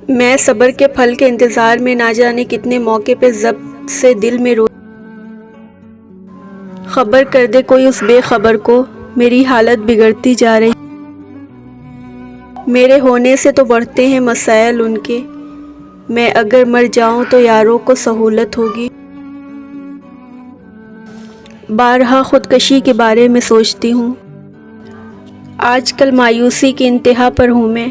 میں صبر کے پھل کے انتظار میں نہ جانے کتنے موقع پہ ضبط سے دل میں رو خبر کر دے کوئی اس بے خبر کو، میری حالت بگڑتی جا رہی، میرے ہونے سے تو بڑھتے ہیں مسائل ان کے، میں اگر مر جاؤں تو یاروں کو سہولت ہوگی۔ بارہا خودکشی کے بارے میں سوچتی ہوں، آج کل مایوسی کی انتہا پر ہوں میں،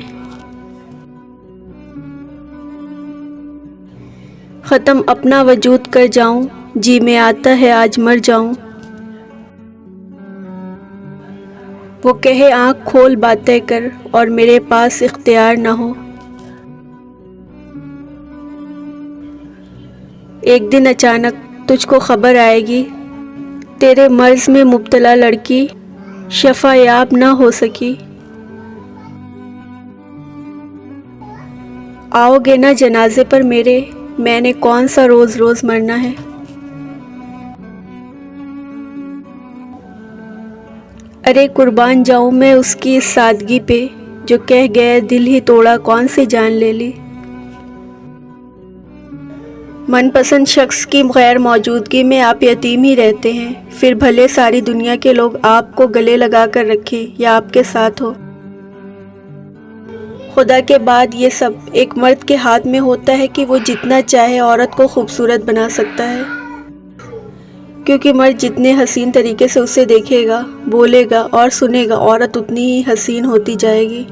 ختم اپنا وجود کر جاؤں، جی میں آتا ہے آج مر جاؤں، وہ کہے آنکھ کھول باتیں کر اور میرے پاس اختیار نہ ہو۔ ایک دن اچانک تجھ کو خبر آئے گی، تیرے مرض میں مبتلا لڑکی شفا یاب نہ ہو سکی، آؤ گے نا جنازے پر میرے، میں نے کون سا روز روز مرنا ہے۔ ارے قربان جاؤں میں اس کی اس سادگی پہ، جو کہہ گئے دل ہی توڑا کون سی جان لے لی۔ من پسند شخص کی غیر موجودگی میں آپ یتیم ہی رہتے ہیں، پھر بھلے ساری دنیا کے لوگ آپ کو گلے لگا کر رکھیں یا آپ کے ساتھ ہو۔ خدا کے بعد یہ سب ایک مرد کے ہاتھ میں ہوتا ہے کہ وہ جتنا چاہے عورت کو خوبصورت بنا سکتا ہے، کیونکہ مرد جتنے حسین طریقے سے اسے دیکھے گا، بولے گا اور سنے گا، عورت اتنی ہی حسین ہوتی جائے گی۔